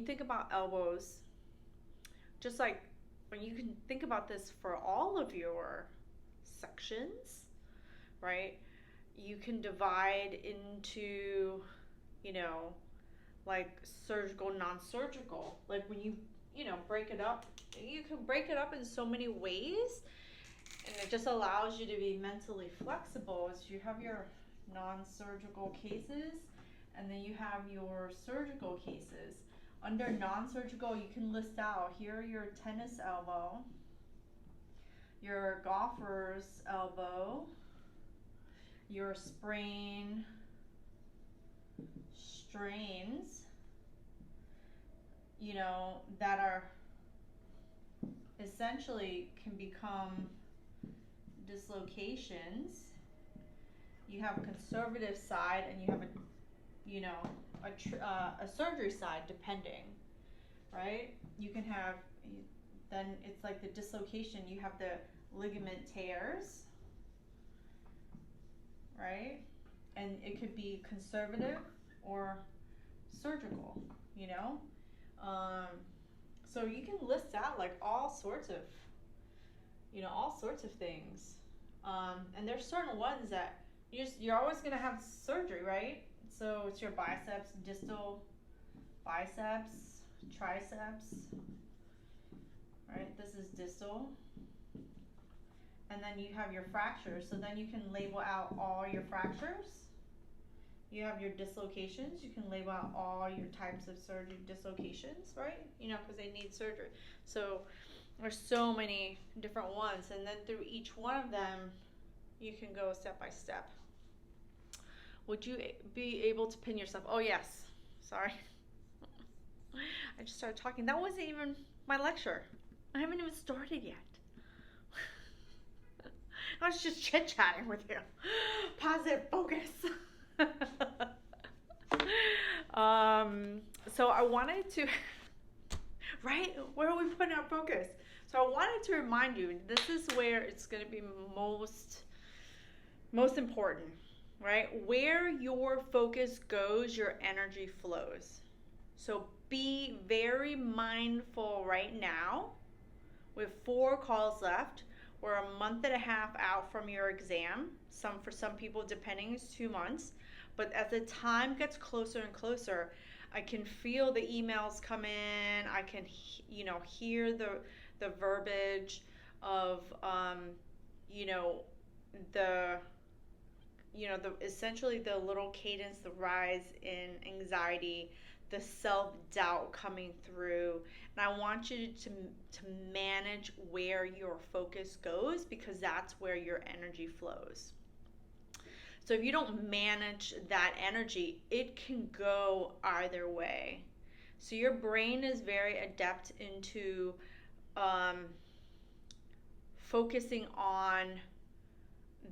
think about elbows, just like when you can think about this for all of your sections, right? You can divide into, you know, like surgical, non-surgical. Like when you know, break it up, you can break it up in so many ways, and it just allows you to be mentally flexible. As you have your non-surgical cases, and then you have your surgical cases. Under non-surgical, you can list out, here are your tennis elbow, your golfer's elbow, your sprain, strains, you know, that are essentially can become dislocations. You have a conservative side, and you have a, you know, a surgery side, depending, right? You can have, then it's like the dislocation, you have the ligament tears, right? And it could be conservative or surgical, you know? So you can list out like all sorts of, you know, all sorts of things. And there's certain ones that you're always gonna have surgery, right? So it's your biceps, distal biceps, triceps, right? This is distal. And then you have your fractures. So then you can label out all your fractures. You have your dislocations. You can label out all your types of surgery dislocations, right? You know, because they need surgery. So there's so many different ones. And then through each one of them, you can go step by step. Would you be able to pin yourself? Oh, yes. Sorry. I just started talking. That wasn't even my lecture. I haven't even started yet. I was just chit-chatting with you. Positive focus. So I wanted to, right? Where are we putting our focus? So I wanted to remind you, this is where it's going to be most important, right? Where your focus goes, your energy flows. So be very mindful right now. We have 4 calls left. We're a month and a half out from your exam. For some people, depending, is 2 months. But as the time gets closer and closer, I can feel the emails come in. I can, you know, hear the verbiage of, you know, the essentially the little cadence, the rise in anxiety, the self-doubt coming through. And I want you to manage where your focus goes, because that's where your energy flows. So if you don't manage that energy, it can go either way. So your brain is very adept into focusing on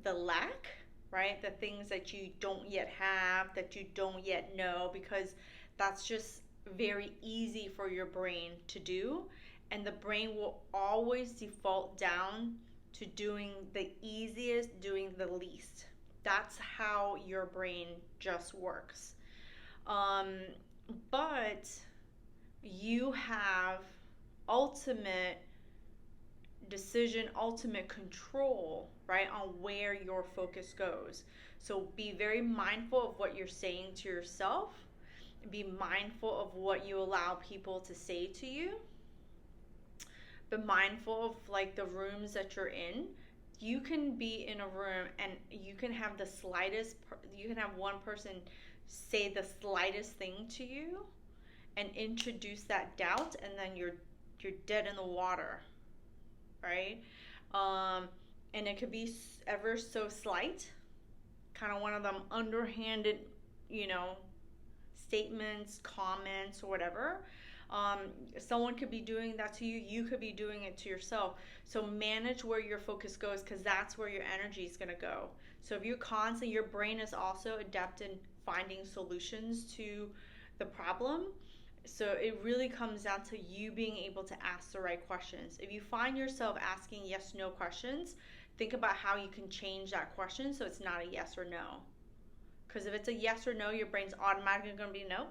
the lack, right? The things that you don't yet have, that you don't yet know, because that's just very easy for your brain to do. And the brain will always default down to doing the easiest, doing the least. That's how your brain just works. But you have ultimate decision, ultimate control, right, on where your focus goes. So be very mindful of what you're saying to yourself. Be mindful of what you allow people to say to you. Be mindful of like the rooms that you're in. You can be in a room and you can have you can have one person say the slightest thing to you and introduce that doubt, and then you're dead in the water, right? And it could be ever so slight, kind of one of them underhanded, you know, statements, comments, or whatever. Someone could be doing that to you. You could be doing it to yourself. So manage where your focus goes, because that's where your energy is going to go. So if you're constantly, your brain is also adept in finding solutions to the problem. So it really comes down to you being able to ask the right questions. If you find yourself asking yes/no questions, think about how you can change that question so it's not a yes or no. Because if it's a yes or no, your brain's automatically going to be no.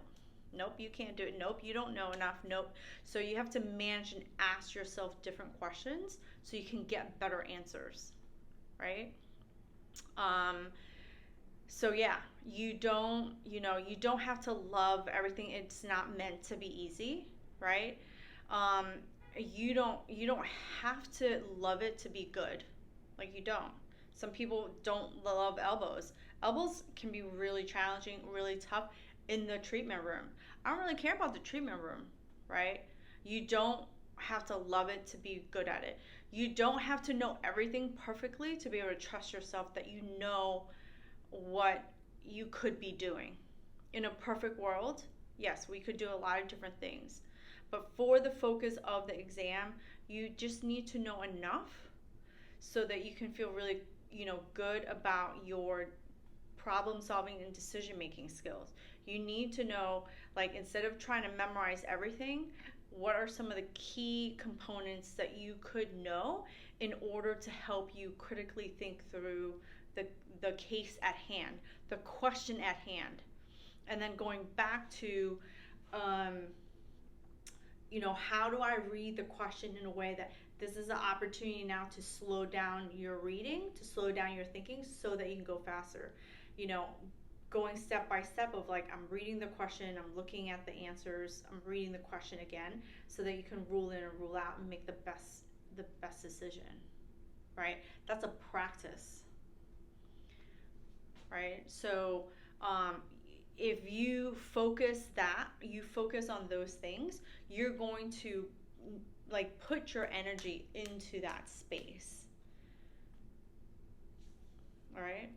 Nope, you can't do it. Nope, you don't know enough. Nope. So you have to manage and ask yourself different questions so you can get better answers, right? Um, so yeah, you don't have to love everything. It's not meant to be easy, right? Um, you don't have to love it to be good. Like you don't. Some people don't love elbows. Elbows can be really challenging, really tough in the treatment room. I don't really care about the treatment room, right? You don't have to love it to be good at it. You don't have to know everything perfectly to be able to trust yourself that you know what you could be doing. In a perfect world, yes, we could do a lot of different things. But for the focus of the exam, you just need to know enough so that you can feel really, good about your problem solving and decision making skills. You need to know, like, instead of trying to memorize everything, what are some of the key components that you could know in order to help you critically think through the case at hand, the question at hand. And then going back to, um, how do I read the question in a way that this is an opportunity now to slow down your reading, to slow down your thinking so that you can go faster. You know, going step by step of like, I'm reading the question, I'm looking at the answers, I'm reading the question again so that you can rule in and rule out and make the best decision, right? That's a practice, right? So, um, if you focus on those things, you're going to like put your energy into that space. All right.